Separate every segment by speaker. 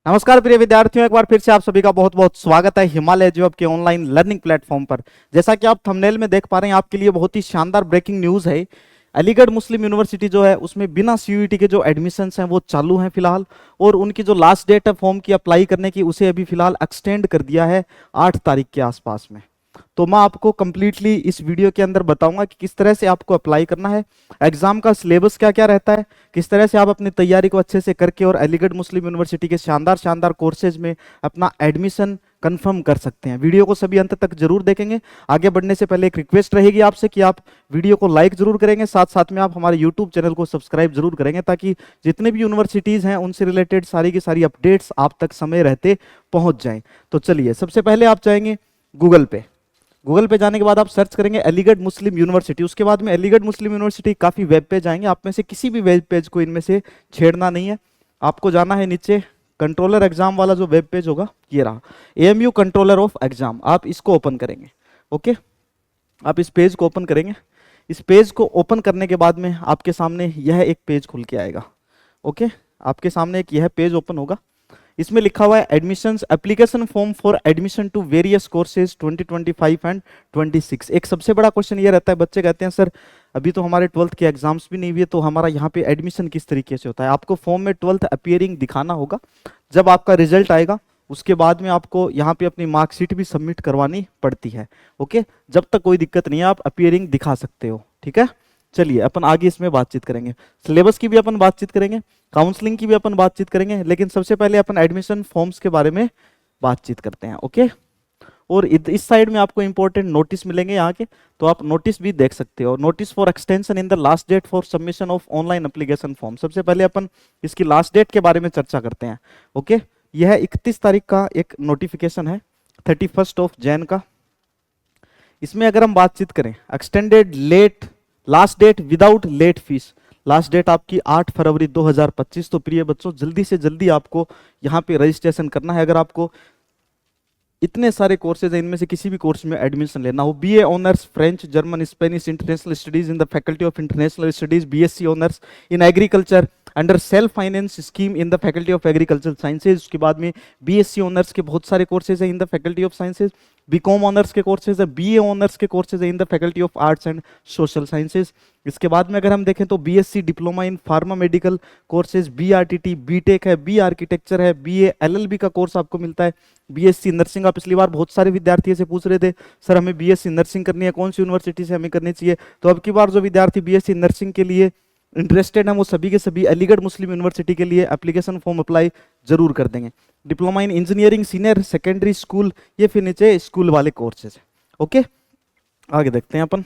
Speaker 1: नमस्कार प्रिय विद्यार्थियों, एक बार फिर से आप सभी का बहुत बहुत स्वागत है हिमालय जॉब के ऑनलाइन लर्निंग प्लेटफॉर्म पर। जैसा कि आप थंबनेल में देख पा रहे हैं, आपके लिए बहुत ही शानदार ब्रेकिंग न्यूज है। अलीगढ़ मुस्लिम यूनिवर्सिटी जो है उसमें बिना सीयूईटी के जो एडमिशन्स हैं वो चालू हैं फिलहाल, और उनकी जो लास्ट डेट है फॉर्म की अप्लाई करने की उसे अभी फिलहाल एक्सटेंड कर दिया है 8 तारीख के आसपास में। तो मैं आपको कंप्लीटली इस वीडियो के अंदर बताऊंगा कि किस तरह से आपको अप्लाई करना है, एग्जाम का सिलेबस क्या क्या रहता है, किस तरह से आप अपनी तैयारी को अच्छे से करके और अलीगढ़ मुस्लिम यूनिवर्सिटी के शानदार शानदार कोर्सेज में अपना एडमिशन कंफर्म कर सकते हैं। वीडियो को सभी अंत तक जरूर देखेंगे। आगे बढ़ने से पहले एक रिक्वेस्ट रहेगी आपसे कि आप वीडियो को लाइक जरूर करेंगे, साथ साथ में आप हमारे यूट्यूब चैनल को सब्सक्राइब जरूर करेंगे, ताकि जितने भी यूनिवर्सिटीज हैं उनसे रिलेटेड सारी की सारी अपडेट्स आप तक समय रहते पहुंच जाएं। तो चलिए, सबसे पहले आप जाएंगे गूगल पे जाने के बाद आप सर्च करेंगे अलीगढ़ मुस्लिम यूनिवर्सिटी। उसके बाद में अलीगढ़ मुस्लिम यूनिवर्सिटी काफी वेब पेज आएंगे, आप में से किसी भी वेब पेज को इनमें से छेड़ना नहीं है। आपको जाना है नीचे, कंट्रोलर एग्जाम वाला जो वेब पेज होगा ये रहा, एएमयू कंट्रोलर ऑफ एग्जाम। आप इसको ओपन करेंगे। ओके, आप इस पेज को ओपन करेंगे। इस पेज को ओपन करने के बाद में आपके सामने यह एक पेज खुल के आएगा। ओके, आपके सामने एक यह पेज ओपन होगा। इसमें लिखा हुआ है admissions application form for admission to various courses 2025 and 26। एक सबसे बड़ा क्वेश्चन ये रहता है, बच्चे कहते हैं सर अभी तो हमारे 12th के एग्जाम्स भी नहीं हुए, तो हमारा यहाँ पे एडमिशन किस तरीके से होता है। आपको फॉर्म में 12th अपीयरिंग दिखाना होगा। जब आपका रिजल्ट आएगा उसके बाद में आपको यहाँ पे अपनी मार्कशीट भी सबमिट करवानी पड़ती है। ओके, जब तक कोई दिक्कत नहीं है आप अपीयरिंग दिखा सकते हो। ठीक है, चलिए अपन आगे इसमें बातचीत करेंगे, सिलेबस की भी अपन बातचीत करेंगे, काउंसलिंग की भी अपन बातचीत करेंगे, लेकिन सबसे पहले अपन एडमिशन फॉर्म्स के बारे में बातचीत करते हैं। ओके, और इस साइड में आपको इंपॉर्टेंट नोटिस मिलेंगे यहाँ के, तो आप नोटिस भी देख सकते हो। Notice for extension in the last date for submission of online application form. सबसे पहले अपन इसकी लास्ट डेट के बारे में चर्चा करते हैं। ओके, यह 31 तारीख का एक नोटिफिकेशन है, 31 ऑफ जैन का। इसमें अगर हम बातचीत करें extended late last date without late fees, last date आपकी 8 फरवरी 2025। तो प्रिय बच्चों, जल्दी से जल्दी आपको यहाँ पे रजिस्ट्रेशन करना है। अगर आपको इतने सारे कोर्सेज हैं, इनमें से किसी भी कोर्स में एडमिशन लेना हो, BA honours French German Spanish international studies in the faculty of international studies, BSc honours in agriculture under self finance scheme in the faculty of agriculture sciences. उसके बाद में बीएससी ऑनर्स के बहुत सारे courses हैं in the faculty of sciences, BCom honours के courses है, BA honours के कोर्सेज है in the faculty of arts and social sciences. इसके बाद में अगर हम देखें तो BSc diploma in pharma medical courses, BRTT BTech है, बी आर्किटेक्चर है, बीए एलएलबी का कोर्स आपको मिलता है, बीएससी नर्सिंग। आप पिछली बार बहुत सारे विद्यार्थी से पूछ रहे थे सर हमें बीएससी नर्सिंग करनी है, कौन सी यूनिवर्सिटी से हमें करनी चाहिए। तो अब की बार जो विद्यार्थी बीएससी नर्सिंग के लिए इंटरेस्टेड है वो सभी के सभी अलीगढ़ मुस्लिम यूनिवर्सिटी के लिए एप्लीकेशन फॉर्म अप्लाई जरूर कर देंगे। Diploma in engineering senior secondary school, ये फिर नीचे स्कूल वाले कोर्सेज है। ओके, आगे देखते हैं अपन।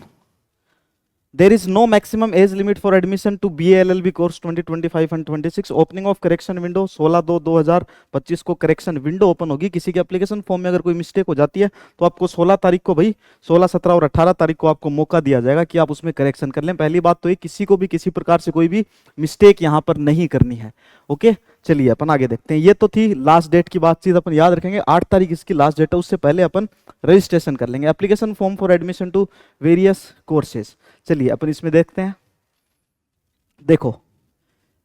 Speaker 1: There is no maximum age limit for admission to BA LLB course 2025 and 26. Opening of correction window 16/2/2025 को करेक्शन विंडो ओपन होगी। किसी के एप्लीकेशन फॉर्म में अगर कोई मिस्टेक हो जाती है तो आपको 16 तारीख को, भाई 16, 17 और 18 तारीख को आपको मौका दिया जाएगा कि आप उसमें करेक्शन कर लें। पहली बात तो ये, किसी को भी किसी प्रकार से कोई भी मिस्टेक यहाँ पर नहीं करनी है। ओके, चलिए अपन आगे देखते हैं। ये तो थी लास्ट डेट की बातचीत, अपन याद रखेंगे 8 तारीख इसकी लास्ट डेट है, उससे पहले अपन रजिस्ट्रेशन कर लेंगे। Application form for admission to various courses, चलिए अपन इसमें देखते हैं। देखो,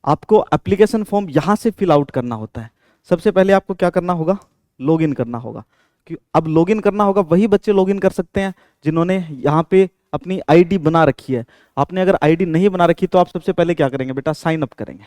Speaker 1: आपको एप्लीकेशन फॉर्म यहां से फिल आउट करना होता है। सबसे पहले आपको क्या करना होगा, लॉगिन करना होगा। अब लॉगिन करना होगा, वही बच्चे लॉगिन कर सकते हैं जिन्होंने यहाँ पे अपनी आईडी बना रखी है। आपने अगर आईडी नहीं बना रखी तो आप सबसे पहले क्या करेंगे बेटा, साइन अप करेंगे।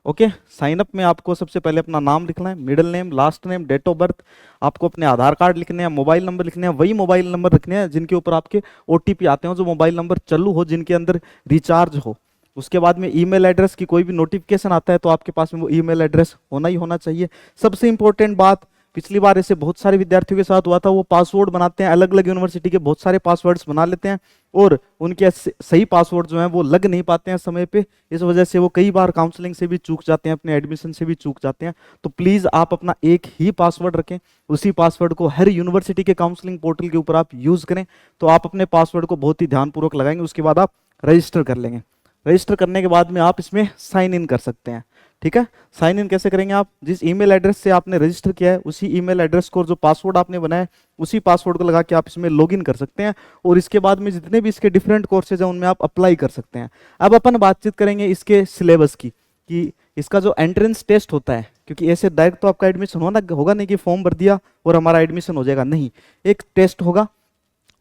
Speaker 1: ओके, साइन अप में आपको सबसे पहले अपना नाम लिखना है, middle name, last name, date of birth, आपको अपने आधार कार्ड लिखने हैं, मोबाइल नंबर लिखने हैं, वही मोबाइल नंबर रखने हैं जिनके ऊपर आपके ओटीपी आते हो, जो मोबाइल नंबर चालू हो, जिनके अंदर रिचार्ज हो। उसके बाद में ईमेल एड्रेस की कोई भी नोटिफिकेशन आता है तो आपके पास में वो ईमेल एड्रेस होना ही होना चाहिए। सबसे इंपॉर्टेंट बात, पिछली बार ऐसे बहुत सारे विद्यार्थियों के साथ हुआ था, वो पासवर्ड बनाते हैं, अलग अलग यूनिवर्सिटी के बहुत सारे पासवर्ड्स बना लेते हैं और उनके सही पासवर्ड जो हैं वो लग नहीं पाते हैं समय पे। इस वजह से वो कई बार काउंसलिंग से भी चूक जाते हैं, अपने एडमिशन से भी चूक जाते हैं। तो प्लीज आप अपना एक ही पासवर्ड रखें, उसी पासवर्ड को हर यूनिवर्सिटी के काउंसलिंग पोर्टल के ऊपर आप यूज करें। तो आप अपने पासवर्ड को बहुत ही ध्यानपूर्वक लगाएंगे, उसके बाद आप रजिस्टर कर लेंगे। रजिस्टर करने के बाद में आप इसमें साइन इन कर सकते हैं। ठीक है, साइन इन कैसे करेंगे, आप जिस ईमेल एड्रेस से आपने रजिस्टर किया है उसी ईमेल एड्रेस को, जो पासवर्ड आपने बनाया है उसी पासवर्ड को लगा के आप इसमें लॉगिन कर सकते हैं और इसके बाद में जितने भी इसके डिफरेंट कोर्सेज हैं उनमें आप अप्लाई कर सकते हैं। अब अपन बातचीत करेंगे इसके सिलेबस की। कि इसका जो एंट्रेंस टेस्ट होता है, क्योंकि ऐसे डायरेक्ट तो आपका एडमिशन होगा नहीं कि फॉर्म भर दिया और हमारा एडमिशन हो जाएगा, नहीं, एक टेस्ट होगा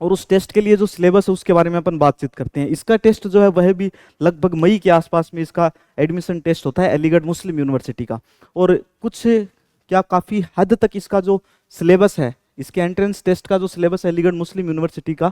Speaker 1: और उस टेस्ट के लिए जो सिलेबस है उसके बारे में अपन बातचीत करते हैं। इसका टेस्ट जो है वह भी लगभग मई के आसपास में इसका एडमिशन टेस्ट होता है अलीगढ़ मुस्लिम यूनिवर्सिटी का। और कुछ क्या काफ़ी हद तक इसका जो सिलेबस है, इसके एंट्रेंस टेस्ट का जो सिलेबस है अलीगढ़ मुस्लिम यूनिवर्सिटी का,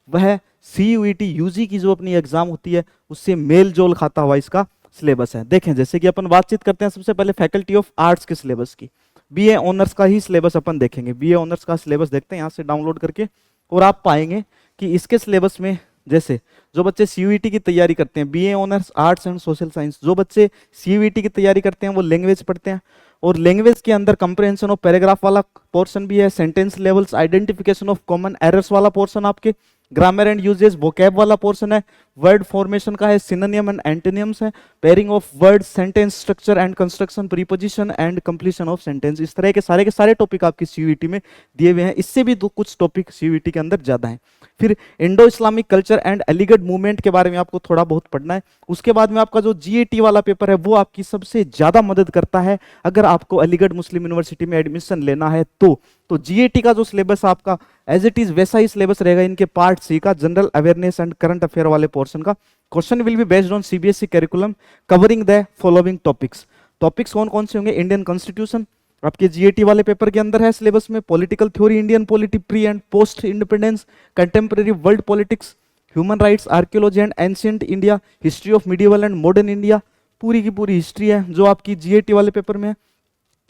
Speaker 1: वह CUET UG की जो अपनी एग्जाम होती है उससे मेल जोल खाता हुआ इसका सिलेबस है। देखें, जैसे कि अपन बातचीत करते हैं सबसे पहले फैकल्टी ऑफ आर्ट्स के सिलेबस की, BA ऑनर्स का ही सिलेबस अपन देखेंगे। BA ऑनर्स का सिलेबस देखते हैं यहाँ से डाउनलोड करके, और आप पाएंगे कि इसके सिलेबस में जैसे जो बच्चे CUET की तैयारी करते हैं, BA honours arts and social science, जो बच्चे CUET की तैयारी करते हैं वो लैंग्वेज पढ़ते हैं, और लैंग्वेज के अंदर कंप्रहेंशन ऑफ पैराग्राफ वाला पोर्शन भी है, sentence levels, identification of common errors वाला पोर्शन आपके, ग्रामर एंड यूजेस, वोकैब वाला पोर्शन है, वर्ड फॉर्मेशन का है, सिनोनिम एंड एंटोनिम्स है, pairing of word, sentence structure and construction, preposition and completion of sentence. इस तरह के सारे टॉपिक आपकी CUET में दिए हुए हैं। इससे भी कुछ टॉपिक CUET के अंदर ज्यादा हैं। फिर Indo Islamic culture and Aligarh movement के बारे में आपको थोड़ा बहुत पढ़ना है। उसके बाद में आपका जो GAT वाला पेपर है वो आपकी सबसे ज्यादा मदद करता है अगर आपको अलीगढ़ मुस्लिम यूनिवर्सिटी में एडमिशन लेना है तो GAT का जो सिलेबस आपका एज इट इज वैसा ही सिलेबस रहेगा। इनके पार्ट C का general awareness and current affair वाले पोर्शन का question will be based on CBSE curriculum covering the following topics. Topics कौन कौन से होंगे? इंडियन कॉन्स्टिट्यूशन आपके GAT वाले पेपर के अंदर है सिलेबस में, political theory, Indian polity pre and post independence, contemporary world politics, human rights, archaeology and ancient India, history of medieval and modern India, पूरी की पूरी हिस्ट्री है जो आपकी GAT वाले पेपर में है।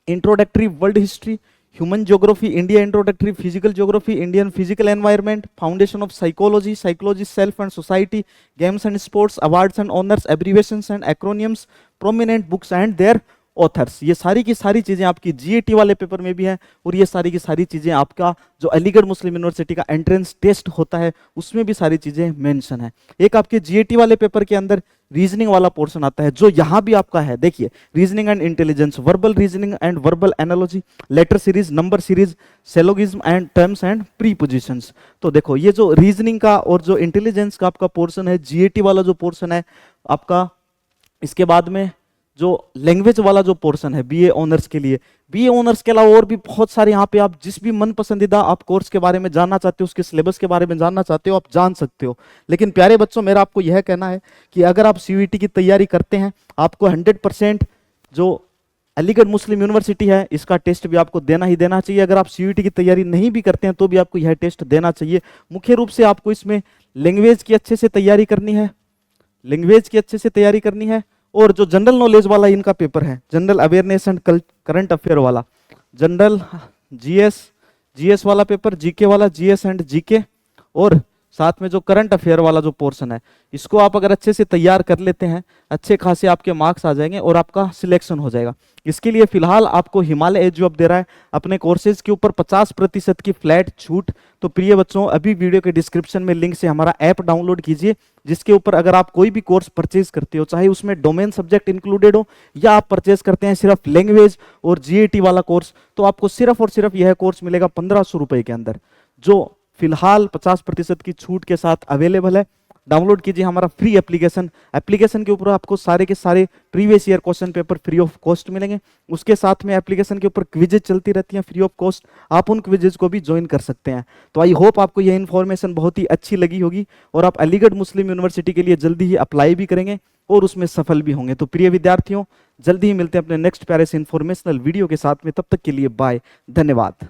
Speaker 1: Introductory world history, human geography, India introductory, physical geography, Indian physical environment, foundation of psychology, psychology self and society, games and sports, awards and honours, abbreviations and acronyms, prominent books and their authors. ये सारी की सारी चीजें आपकी GAT वाले paper में भी हैं, और ये सारी की सारी चीजें आपका जो अलीगढ़ मुस्लिम यूनिवर्सिटी का एंट्रेंस टेस्ट होता है उसमें भी सारी चीजें मेंशन है। एक आपके GAT वाले पेपर के अंदर रीजनिंग वाला पोर्शन आता है जो यहां भी आपका है। देखिए, reasoning and intelligence, verbal reasoning and verbal analogy, letter series, number series, syllogism and terms and prepositions. तो देखो, ये जो रीजनिंग का और जो इंटेलिजेंस का आपका पोर्शन है, GAT वाला जो पोर्शन है आपका, इसके बाद में जो लैंग्वेज वाला जो पोर्शन है BA ऑनर्स के लिए, BA ऑनर्स के अलावा और भी बहुत सारे यहाँ पे आप जिस भी मन पसंदीदा आप कोर्स के बारे में जानना चाहते हो, उसके सिलेबस के बारे में जानना चाहते हो, आप जान सकते हो। लेकिन प्यारे बच्चों, मेरा आपको यह कहना है कि अगर आप CUET की तैयारी करते हैं, आपको 100% जो अलीगढ़ मुस्लिम यूनिवर्सिटी है इसका टेस्ट भी आपको देना ही देना चाहिए। अगर आप CUET की तैयारी नहीं भी करते हैं तो भी आपको यह टेस्ट देना चाहिए। मुख्य रूप से आपको इसमें लैंग्वेज की अच्छे से तैयारी करनी है, लैंग्वेज की अच्छे से तैयारी करनी है, और जो जनरल नॉलेज वाला इनका पेपर है, general awareness and current affair वाला, जनरल GS वाला पेपर, GK वाला, GS एंड GK, और साथ में जो करंट अफेयर वाला जो पोर्शन है, इसको आप अगर अच्छे से तैयार कर लेते हैं, अच्छे खासे आपके मार्क्स आ जाएंगे और आपका सिलेक्शन हो जाएगा। इसके लिए फिलहाल आपको हिमालय एजुअप दे रहा है अपने कोर्सेज के ऊपर 50% की फ्लैट छूट। तो प्रिय बच्चों, अभी वीडियो के डिस्क्रिप्शन में लिंक से हमारा ऐप डाउनलोड कीजिए, जिसके ऊपर अगर आप कोई भी कोर्स परचेज करते हो, चाहे उसमें डोमेन सब्जेक्ट इंक्लूडेड हो या आप परचेज करते हैं सिर्फ लैंग्वेज और GAT वाला कोर्स, तो आपको सिर्फ और सिर्फ यह कोर्स मिलेगा 1500 रुपए के अंदर, जो फिलहाल 50% की छूट के साथ अवेलेबल है। डाउनलोड कीजिए हमारा फ्री एप्लीकेशन। एप्लीकेशन के ऊपर आपको सारे के सारे previous year question paper free of cost मिलेंगे। उसके साथ में एप्लीकेशन के ऊपर क्विजेज चलती रहती हैं फ्री ऑफ कॉस्ट, आप उन क्विजेज को भी ज्वाइन कर सकते हैं। तो आई होप आपको यह इन्फॉर्मेशन बहुत ही अच्छी लगी होगी और आप अलीगढ़ मुस्लिम यूनिवर्सिटी के लिए जल्दी ही अप्लाई भी करेंगे और उसमें सफल भी होंगे। तो प्रिय विद्यार्थियों, जल्दी ही मिलते हैं अपने नेक्स्ट प्यारे से इन्फॉर्मेशनल वीडियो के साथ में। तब तक के लिए बाय, धन्यवाद।